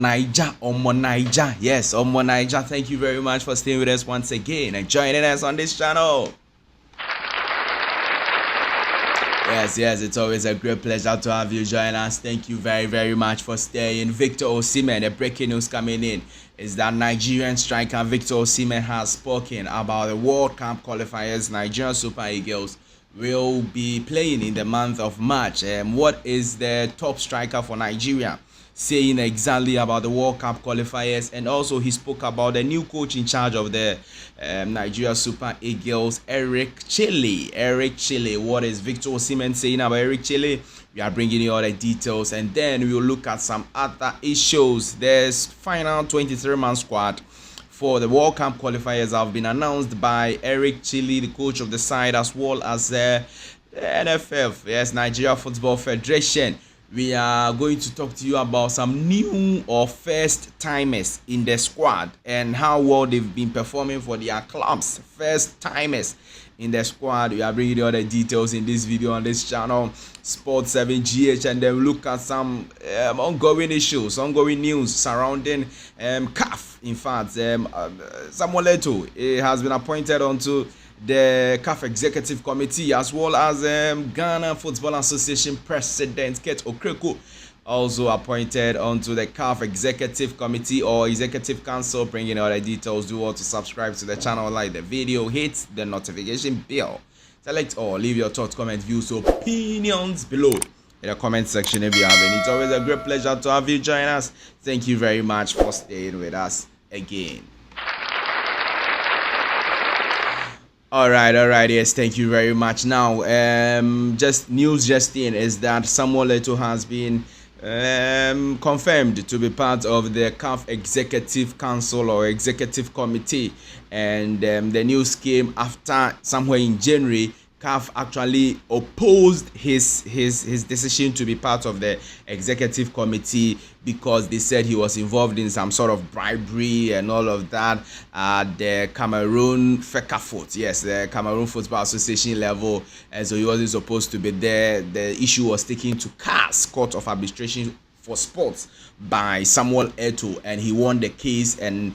Niger. Yes, Omo Niger. Thank you very much for staying with us once again and joining us on this channel. Yes, it's always a great pleasure to have you join us. Thank you very much for staying. Victor Osimhen, the breaking news coming in is that Nigerian striker Victor Osimhen has spoken about the World Cup qualifiers. Nigerian Super Eagles will be playing in the month of March. What is the top striker for Nigeria saying exactly about the World Cup qualifiers? And also he spoke about the new coach in charge of the Nigeria Super Eagles, Eric CHELLE. What is Victor Osimhen saying about Eric CHELLE? We are bringing you all the details, and then we will look at some other issues. There's final 23-man squad for the World Cup qualifiers have been announced by Eric CHELLE, the coach of the side, as well as the NFF, yes, Nigeria Football Federation. We are going to talk to you about some new or first timers in the squad and how well they've been performing for their clubs. First timers in the squad. We are bringing you all the details in this video on this channel, Sports 7 GH, and then look at some ongoing issues, ongoing news surrounding CAF. In fact, Samuel Eto'O has been appointed onto the CAF Executive Committee, as well as Ghana Football Association President Kate Okreko also appointed onto the CAF Executive Committee or Executive Council. Bringing all the details. Do want to subscribe to the channel, like the video, hit the notification bell, select all, leave your thoughts, comment, views, opinions below in the comment section if you have any. It's always a great pleasure to have you join us. Thank you very much for staying with us again. All right, yes, thank you very much. Now, just news just in is that Samuel Eto'O has been confirmed to be part of the CAF Executive Council or Executive Committee, and the news came after somewhere in January CAF actually opposed his decision to be part of the executive committee because they said he was involved in some sort of bribery and all of that at the Cameroon FECAFOOT, yes, the Cameroon Football Association level, and so he wasn't supposed to be there. The issue was taken to CAS, Court of Arbitration for Sports, by Samuel Eto'O, and he won the case, and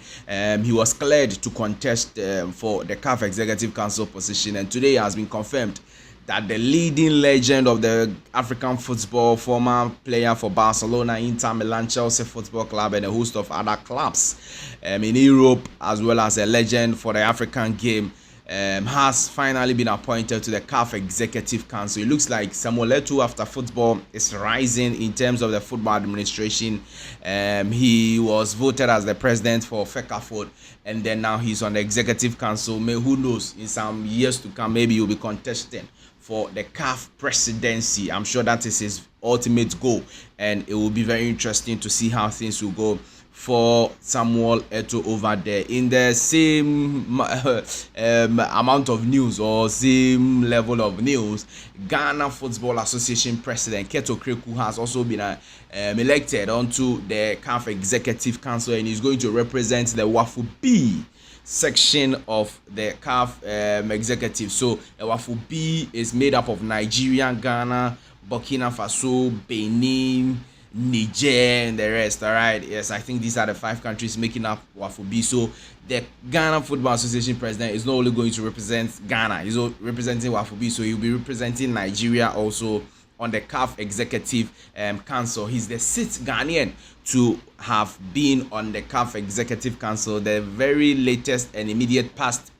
he was cleared to contest for the CAF Executive Council position. And today has been confirmed that the leading legend of the African football, former player for Barcelona, Inter Milan, Chelsea Football Club, and a host of other clubs in Europe, as well as a legend for the African game, has finally been appointed to the CAF Executive Council. It looks like Samuel Eto'O, after football, is rising in terms of the football administration. He was voted as the president for FECAFOOT, and then now he's on the Executive Council. Who knows, in some years to come, maybe he'll be contesting for the CAF presidency. I'm sure that is his ultimate goal, and it will be very interesting to see how things will go for Samuel Eto'O over there. In the same amount of news or same level of news, Ghana Football Association President Kate Okreko has also been elected onto the CAF Executive Council, and he's going to represent the Wafu B section of the CAF executive. So the Wafu B is made up of Nigeria, Ghana, Burkina Faso, Benin, Niger, and the rest. All right, yes, I think these are the 5 countries making up Wafu B. So the Ghana Football Association president is not only going to represent Ghana, he's representing Wafu B, so he'll be representing Nigeria also on the CAF Executive Council. He's the 6th Ghanaian to have been on the CAF Executive Council. The very latest and immediate past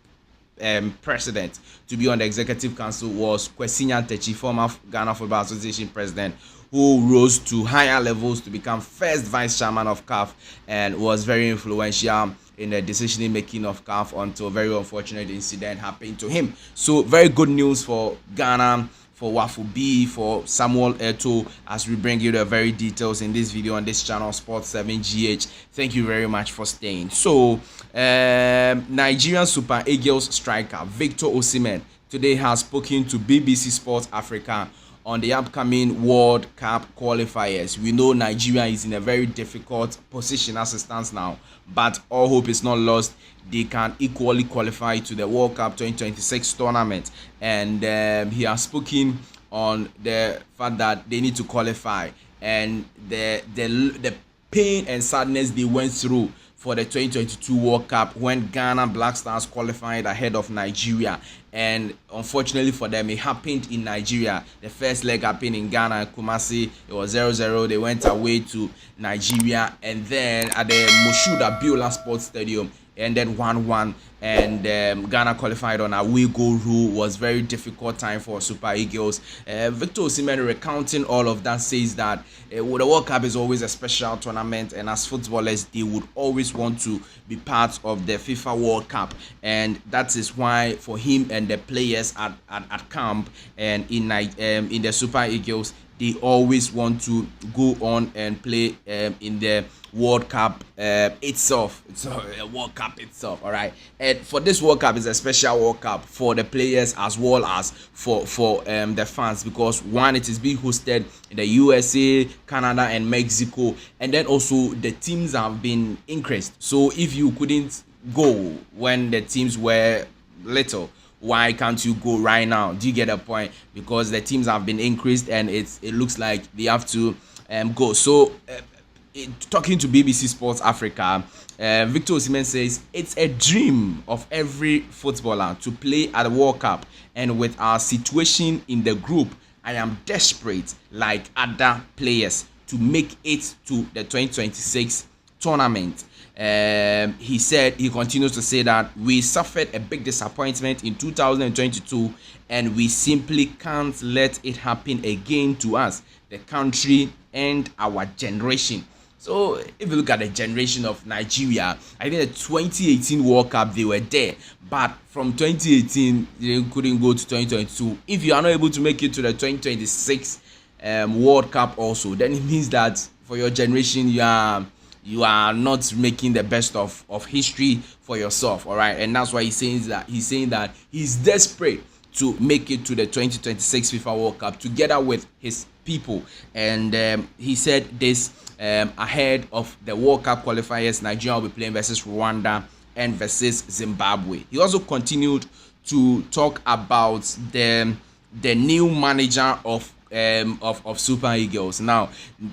president to be on the Executive Council was Kwesi Nyantakyi, former Ghana Football Association president, who rose to higher levels to become first vice chairman of CAF and was very influential in the decision making of CAF until a very unfortunate incident happened to him. So very good news for Ghana, for Wafu B, for Samuel Eto'O, as we bring you the very details in this video on this channel, Sports 7 GH. Thank you very much for staying. So Nigerian Super Eagles striker Victor Osimhen today has spoken to BBC Sports Africa on the upcoming World Cup qualifiers. We know Nigeria is in a very difficult position as it stands now, but all hope is not lost. They can equally qualify to the World Cup 2026 tournament, and he has spoken on the fact that they need to qualify, and the pain and sadness they went through for the 2022 World Cup when Ghana Black Stars qualified ahead of Nigeria. And unfortunately for them, it happened in Nigeria. The first leg happened in Ghana, Kumasi. It was 0-0. They went away to Nigeria. And then at the Moshood Abiola Sports Stadium, ended 1-1, and Ghana qualified on a away goal rule. Was very difficult time for Super Eagles. Victor Osimhen, recounting all of that, says that the World Cup is always a special tournament, and as footballers they would always want to be part of the FIFA World Cup, and that is why for him and the players at camp and in the Super Eagles, they always want to go on and play in the World Cup itself. So World Cup itself, all right. And for this World Cup, is a special World Cup for the players as well as for the fans, because one, it is being hosted in the USA, Canada, and Mexico, and then also the teams have been increased. So if you couldn't go when the teams were little, why can't you go right now? Do you get a point? Because the teams have been increased and it looks like they have to go. So talking to BBC Sports Africa, Victor Osimhen says it's a dream of every footballer to play at the World Cup, and with our situation in the group, I am desperate like other players to make it to the 2026 tournament. He continues to say that we suffered a big disappointment in 2022 and we simply can't let it happen again to us, the country, and our generation. So if you look at the generation of Nigeria, I think the 2018 World Cup, they were there, but from 2018 they couldn't go to 2022. If you are not able to make it to the 2026 World Cup also, then it means that for your generation you are not making the best of history for yourself, all right? And that's why he's saying that he's desperate to make it to the 2026 FIFA World Cup together with his people. And he said this ahead of the World Cup qualifiers. Nigeria will be playing versus Rwanda and versus Zimbabwe. He also continued to talk about the new manager of Super Eagles. Now,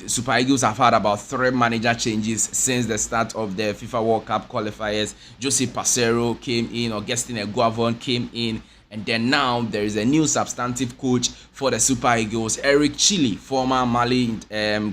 Super Eagles have had about 3 manager changes since the start of the FIFA World Cup qualifiers. Jose Pacero came in, Augustine Eguavon came in, and then now there is a new substantive coach for the Super Eagles, Eric Chile, former Mali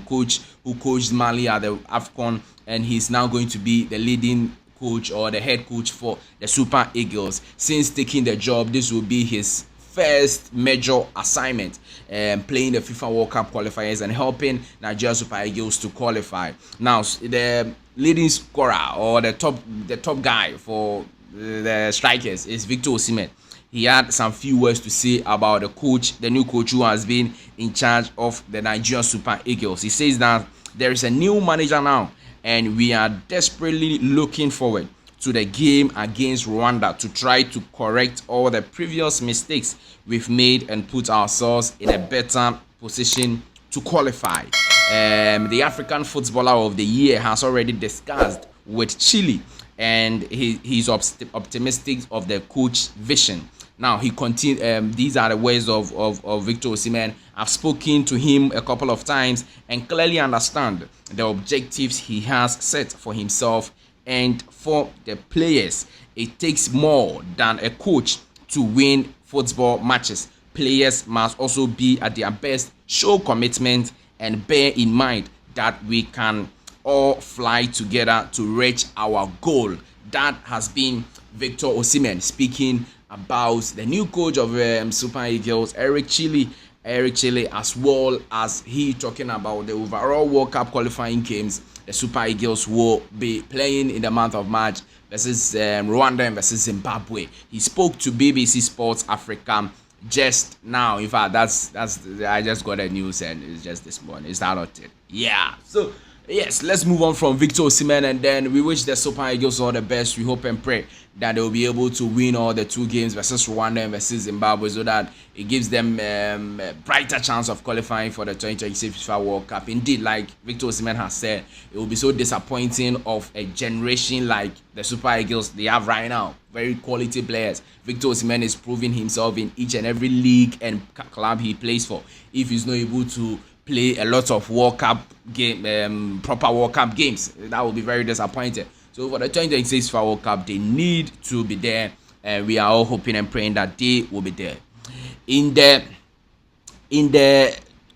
coach who coached Mali at the AFCON, and he's now going to be the leading coach or the head coach for the Super Eagles. Since taking the job, this will be his first major assignment, playing the FIFA World Cup qualifiers and helping Nigeria Super Eagles to qualify. Now, the leading scorer or the top guy for the strikers is Victor Osimhen. He had some few words to say about the new coach who has been in charge of the Nigeria Super Eagles. He says that there is a new manager now, and we are desperately looking forward to the game against Rwanda to try to correct all the previous mistakes we've made and put ourselves in a better position to qualify. The African Footballer of the Year has already discussed with Chile, and he's optimistic of the coach's vision. Now he continued. These are the words of Victor Osimhen. I've spoken to him a couple of times and clearly understand the objectives he has set for himself and for the players. It takes more than a coach to win football matches. Players must also be at their best, show commitment, and bear in mind that we can all fly together to reach our goal. That has been Victor Osimhen speaking about the new coach of Super Eagles, Eric Chile, as well as he talking about the overall World Cup qualifying games the Super Eagles will be playing in the month of March versus Rwanda and versus Zimbabwe. He spoke to BBC Sports Africa just now. In fact, that's I just got the news and it's just this morning. Is that not it? Yeah. So yes, let's move on from Victor Osimhen, and then we wish the Super Eagles all the best. We hope and pray that they will be able to win all the 2 games versus Rwanda and versus Zimbabwe, so that it gives them a brighter chance of qualifying for the 2026 FIFA World Cup. Indeed, like Victor Osimhen has said, it will be so disappointing of a generation like the Super Eagles they have right now. Very quality players. Victor Osimhen is proving himself in each and every league and club he plays for. If he's not able to play a lot of World Cup proper World Cup games. That will be very disappointing. So for the 2026 FIFA World Cup, they need to be there, and we are all hoping and praying that they will be there. In the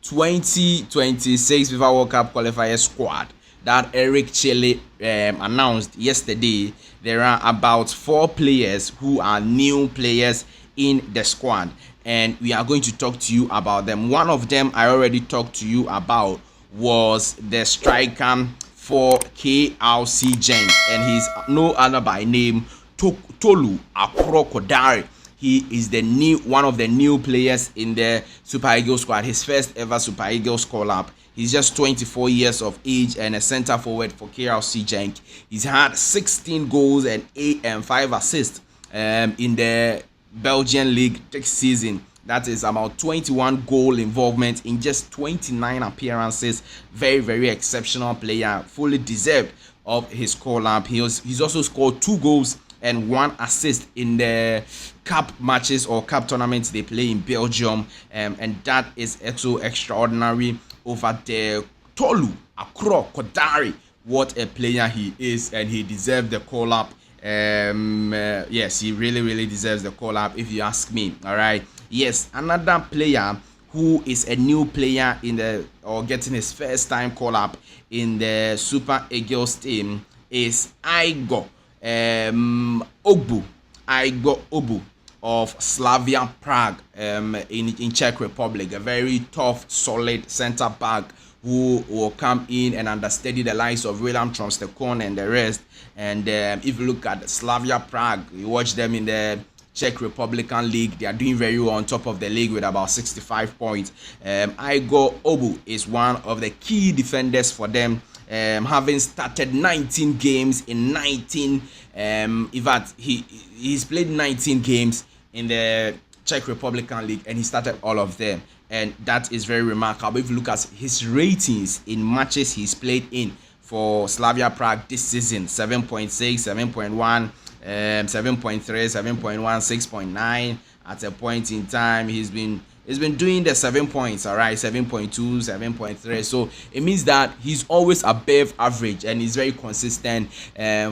2026 FIFA World Cup qualifier squad that Eric CHELLE announced yesterday, there are about 4 players who are new players in the squad, and we are going to talk to you about them. One of them I already talked to you about was the striker for KRC Genk, and he's no other by name Tolu Akrokodare. He is one of the new players in the Super Eagles squad, his first ever Super Eagles call-up. He's just 24 years of age and a center forward for KRC Genk. He's had 16 goals and 5 assists in the Belgian league this season. That is about 21 goal involvement in just 29 appearances. Very, very exceptional player, fully deserved of his call-up. He's also scored 2 goals and 1 assist in the cup matches or cup tournaments they play in Belgium, and that is also extraordinary over there. Tolu Akrokodare, what a player he is, and he deserves the call-up. Yes, he really deserves the call-up if you ask me. All right. Yes, another player who is a new player getting his first time call-up in the Super Eagles team is Igor Ogbu of Slavia Prague in Czech Republic. A very tough, solid center back who will come in and understudy the likes of William Tronstekon and the rest. And if you look at Slavia Prague, you watch them in the Czech Republican League, they are doing very well on top of the league with about 65 points. Igor Ogbu is one of the key defenders for them, having started 19 games in 19. In fact, he's played 19 games in the Czech Republican League, and he started all of them, and that is very remarkable. If you look at his ratings in matches he's played in for Slavia Prague this season, 7.6, 7.1, 7.3, 7.1, 6.9. At a point in time, he's been doing the 7 points, all right, 7.2, 7.3. So it means that he's always above average, and he's very consistent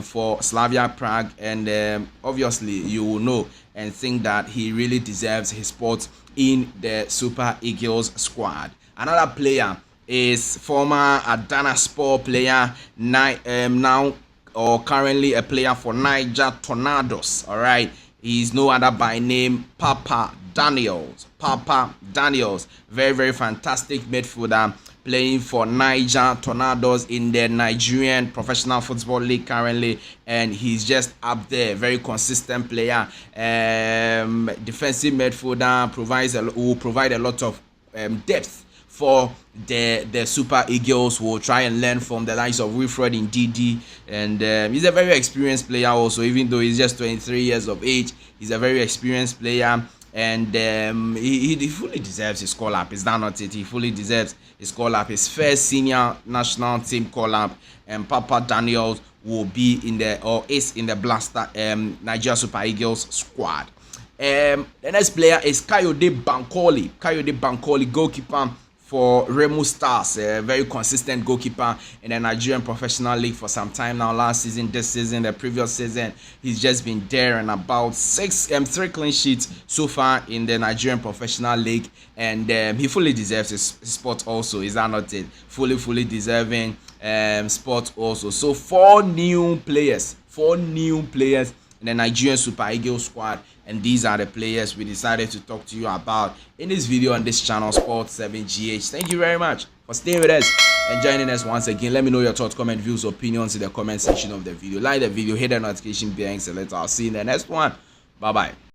for Slavia Prague. And obviously, you will know and think that he really deserves his spot in the Super Eagles squad. Another player is former Adanaspor player, now or currently a player for Niger Tornadoes. All right, he's no other by name Papa Daniels. Very fantastic midfielder playing for Niger Tornadoes in the Nigerian Professional Football League currently, and he's just up there. Very consistent player, defensive midfielder, will provide a lot of depth for the Super Eagles, who will try and learn from the likes of Wilfred Ndidi, and he's a very experienced player also. Even though he's just 23 years of age, he's a very experienced player, and he fully deserves his call-up. Is that not it? He fully deserves his call-up, his first senior national team call-up, and Papa Daniels will be is in the Blaster Nigeria Super Eagles squad. The next player is Kayode Bankole, goalkeeper for Remo Stars, a very consistent goalkeeper in the Nigerian Professional League for some time now. Last season, this season, the previous season, he's just been there, and about 3 clean sheets so far in the Nigerian Professional League, and he fully deserves his spot also. Is that not it? Fully deserving spot also. So 4 new players in the Nigerian Super Eagles squad, and these are the players we decided to talk to you about in this video on this channel, Sports 7GH. Thank you very much for staying with us and joining us once again. Let me know your thoughts, comment, views, opinions in the comment section of the video. Like the video, hit the notification bell, and select. I'll see you in the next one. Bye bye.